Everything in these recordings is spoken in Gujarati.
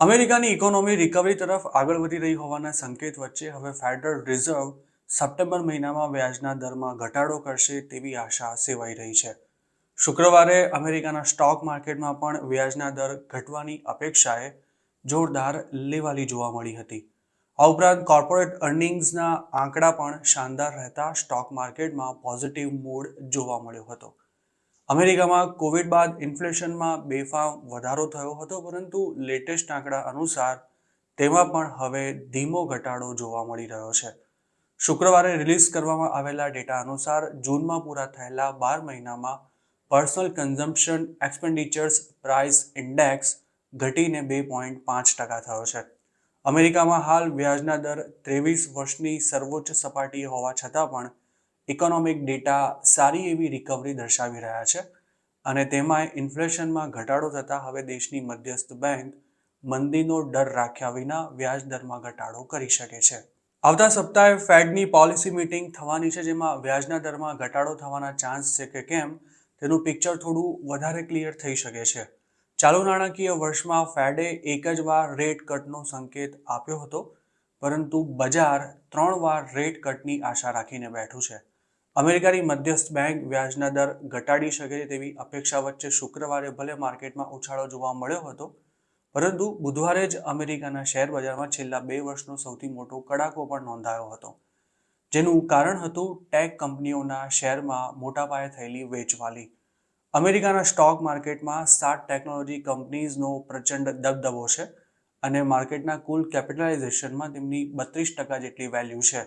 અમેરિકાની ઇકોનોમી રિકવરી તરફ આગળ વધી રહી હોવાના સંકેત વચ્ચે હવે ફેડરલ રિઝર્વ સપ્ટેમ્બર મહિનામાં વ્યાજના દરમાં ઘટાડો કરશે તેવી આશા સેવાઈ રહી છે. શુક્રવારે અમેરિકાના સ્ટોક માર્કેટમાં પણ વ્યાજના દર ઘટવાની અપેક્ષાએ જોરદાર લેવાલી જોવા મળી હતી. આ ઉપરાંત કોર્પોરેટ અર્નિંગ્સના આંકડા પણ શાનદાર રહેતા સ્ટોક માર્કેટમાં પોઝિટિવ મૂડ જોવા મળ્યો હતો. અમેરિકામાં કોવિડ બાદ ઇન્ફ્લેશનમાં બેફામ વધારો થયો હતો, પરંતુ લેટેસ્ટ આંકડા અનુસાર તેમાં પણ હવે ધીમો ઘટાડો જોવા મળી રહ્યો છે. શુક્રવારે રિલીઝ કરવામાં આવેલા ડેટા અનુસાર જૂનમાં પૂરા થયેલા 12 મહિનામાં પર્સનલ કન્ઝમ્પશન એક્સપેન્ડિચર્સ પ્રાઇસ ઇન્ડેક્સ ઘટીને 2.5% થયો છે. અમેરિકામાં હાલ વ્યાજના દર 23 વર્ષની સર્વોચ્ચ સપાટીએ હોવા છતાં પણ ઇકોનોમિક ડેટા સારી એવી રિકવરી દર્શાવી રહ્યા છે, અને તેમાંય ઇન્ફ્લેશનમાં ઘટાડો થતાં હવે દેશની મધ્યસ્થ બેંક મંદીનો ડર રાખ્યા વિના વ્યાજ દરમાં ઘટાડો કરી શકે છે. આવતા સપ્તાહે ફેડની પોલિસી મીટિંગ થવાની છે, જેમાં વ્યાજના દરમાં ઘટાડો થવાના ચાન્સ છે કે કેમ તેનું પિક્ચર થોડું વધારે ક્લિયર થઈ શકે છે. ચાલુ નાણાકીય વર્ષમાં ફેડે એક જ વાર રેટ કટનો સંકેત આપ્યો હતો, પરંતુ બજાર 3 વાર રેટ કટની આશા રાખીને બેઠું છે. અમેરિકાની મધ્યસ્થ બેંક વ્યાજના દર ઘટાડી શકે તેવી અપેક્ષા વચ્ચે શુક્રવારે ભલે માર્કેટમાં ઉછાળો જોવા મળ્યો હતો, પરંતુ બુધવારે જ અમેરિકાના શેર બજારમાં છેલ્લા 2 વર્ષનો સૌથી મોટો કડાકો પણ નોંધાયો હતો, જેનું કારણ હતું ટેક કંપનીઓના શેરમાં મોટા પાયે થયેલી વેચવાલી. અમેરિકાના સ્ટોક માર્કેટમાં 7 ટેકનોલોજી કંપનીઝનો પ્રચંડ દબદબો છે, અને માર્કેટના કુલ કેપિટલાઇઝેશનમાં તેમની 32% જેટલી વેલ્યુ છે.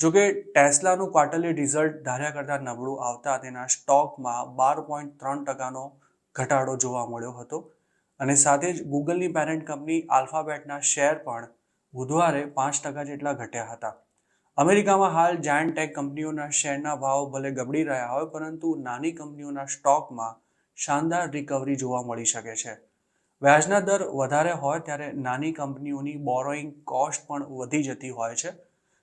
જોકે ટેસ્લાનું ક્વાર્ટરલી રિઝલ્ટ ધાર્યા કરતાં નબળું આવતા તેના સ્ટોકમાં 12.3%નો ઘટાડો જોવા મળ્યો હતો, અને સાથે જ ગૂગલની પેરેન્ટ કંપની આલ્ફાબેટના શેર પણ બુધવારે 5% જેટલા ઘટ્યા હતા. અમેરિકામાં હાલ જાયન્ટ ટેક કંપનીઓના શેરના ભાવ ભલે ગબડી રહ્યા હોય, પરંતુ નાની કંપનીઓના સ્ટોકમાં શાનદાર રિકવરી જોવા મળી શકે છે. વ્યાજના દર વધારે હોય ત્યારે નાની કંપનીઓની બોરોઈંગ કોસ્ટ પણ વધી જતી હોય છે,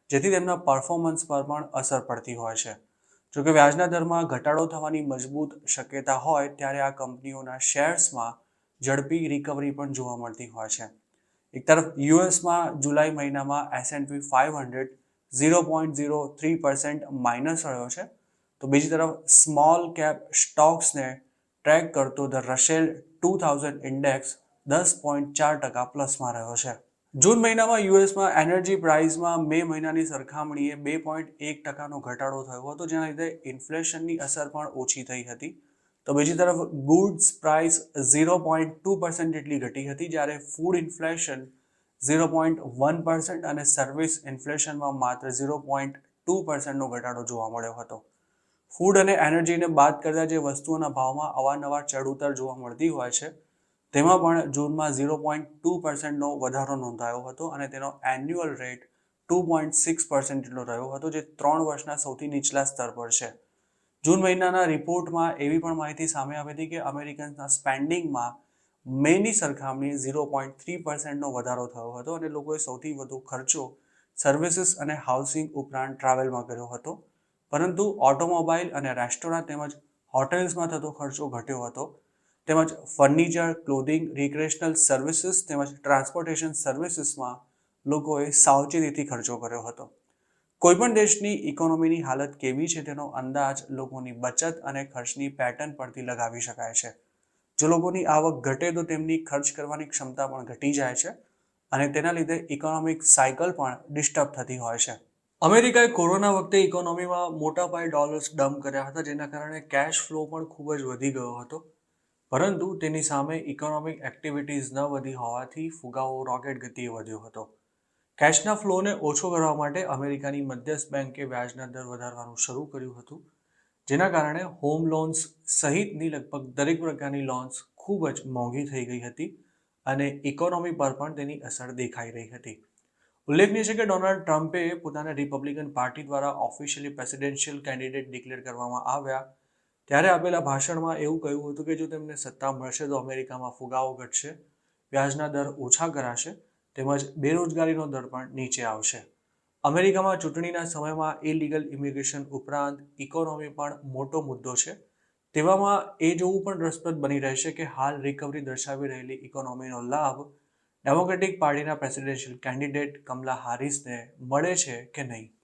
જેથી તેમના પરફોર્મન્સ પર પણ અસર પડતી હોય છે. જોકે વ્યાજના દરમાં ઘટાડો થવાની મજબૂત શક્યતા હોય ત્યારે આ કંપનીઓના શેર્સમાં ઝડપી રિકવરી પણ જોવા મળતી હોય છે. એક તરફ યુએસમાં જુલાઈ મહિનામાં S&P 500 0.03% માઇનસ રહ્યો છે, તો બીજી તરફ સ્મોલ કેપ સ્ટોક્સને ટ્રેક કરતો ધ રસેલ 2000 ઇન્ડેક્સ 10.4% પ્લસમાં રહ્યો છે. જૂન મહિનામાં યુએસમાં એનર્જી પ્રાઇસમાં મે મહિનાની સરખામણીએ 2.1%નો ઘટાડો થયો હતો, જેના લીધે ઇન્ફ્લેશનની અસર પણ ઓછી થઈ હતી. તો બીજી તરફ ગુડ્સ પ્રાઇસ 0.2% જેટલી ઘટી હતી, જ્યારે ફૂડ ઇન્ફ્લેશન 0.1% અને સર્વિસ ઇન્ફ્લેશનમાં માત્ર 0.2%નો ઘટાડો જોવા મળ્યો હતો. ફૂડ અને એનર્જીને બાદ કરતા જે વસ્તુઓના ભાવમાં અવારનવાર ચઢ-ઉતાર જોવા મળતી હોય છે, તેમાં પણ જૂનમાં 0.2%નો વધારો નોંધાયો હતો, અને તેનો એન્યુઅલ રેટ 2.6% જેટલો રહ્યો હતો, જે 3 વર્ષના સૌથી નીચલા સ્તર પર છે. જૂન મહિનાના રિપોર્ટમાં એવી પણ માહિતી સામે આવી હતી કે અમેરિકન્સના સ્પેન્ડિંગમાં મેની સરખામણીએ 0.3%નો વધારો થયો હતો, અને લોકોએ સૌથી વધુ ખર્ચો સર્વિસીસ અને હાઉસિંગ ઉપરાંત ટ્રાવેલમાં કર્યો હતો, પરંતુ ઓટોમોબાઈલ અને રેસ્ટોરન્ટ તેમજ હોટેલ્સમાં થતો ખર્ચો ઘટ્યો હતો, તેમજ ફર્નિચર, ક્લોધિંગ, રિક્રેશનલ સર્વિસીસ તેમજ ટ્રાન્સપોર્ટેશન સર્વિસીસમાં લોકોએ સાવચેતીથી ખર્ચો કર્યો હતો. કોઈપણ દેશની ઇકોનોમીની હાલત કેવી છે તેનો અંદાજ લોકોની બચત અને ખર્ચની પેટર્ન પરથી લગાવી શકાય છે. જો લોકોની આવક ઘટે તો તેમની ખર્ચ કરવાની ક્ષમતા પણ ઘટી જાય છે, અને તેના લીધે ઇકોનોમિક સાયકલ પણ ડિસ્ટર્બ થતી હોય છે. અમેરિકાએ કોરોના વખતે ઇકોનોમીમાં મોટા પાયે ડોલર્સ ડમ્પ કર્યા હતા, જેના કારણે કેશ ફ્લો પણ ખૂબ જ વધી ગયો હતો, પરંતુ તેની સામે ઇકોનોમિક એક્ટિવિટીઝ ન વધી હોવાથી ફુગાવો રોકેટ ગતિએ વધ્યો હતો. કેશના ફ્લોને ઓછો કરવા માટે અમેરિકાની મધ્યસ્થ બેંકે વ્યાજના દર વધારવાનું શરૂ કર્યું હતું, જેના કારણે હોમ લોન્સ સહિતની લગભગ દરેક પ્રકારની લોન્સ ખૂબ જ મોંઘી થઈ ગઈ હતી, અને ઇકોનોમી પર પણ તેની અસર દેખાઈ રહી હતી. ઉલ્લેખનીય છે કે ડોનાલ્ડ ટ્રમ્પે પોતાના રિપબ્લિકન પાર્ટી દ્વારા ઓફિશિયલી પ્રેસિડેન્શિયલ કેન્ડિડેટ ડિક્લેર કરવામાં આવ્યા ત્યારે આપેલા ભાષણમાં એવું કહ્યું હતું કે જો તેમને સત્તા મળશે તો અમેરિકામાં ફુગાવો ઘટશે, વ્યાજના દર ઓછા કરાશે, તેમજ બેરોજગારીનો દર પણ નીચે આવશે. અમેરિકામાં ચૂંટણીના સમયમાં ઇલીગલ ઇમિગ્રેશન ઉપરાંત ઇકોનોમી પણ મોટો મુદ્દો છે. તેવામાં એ જોવું પણ રસપ્રદ બની રહેશે કે હાલ રિકવરી દર્શાવી રહેલી ઇકોનોમીનો લાભ ડેમોક્રેટિક પાર્ટીના પ્રેસિડેન્શિયલ કેન્ડિડેટ કમલા હારિસને મળે છે કે નહીં?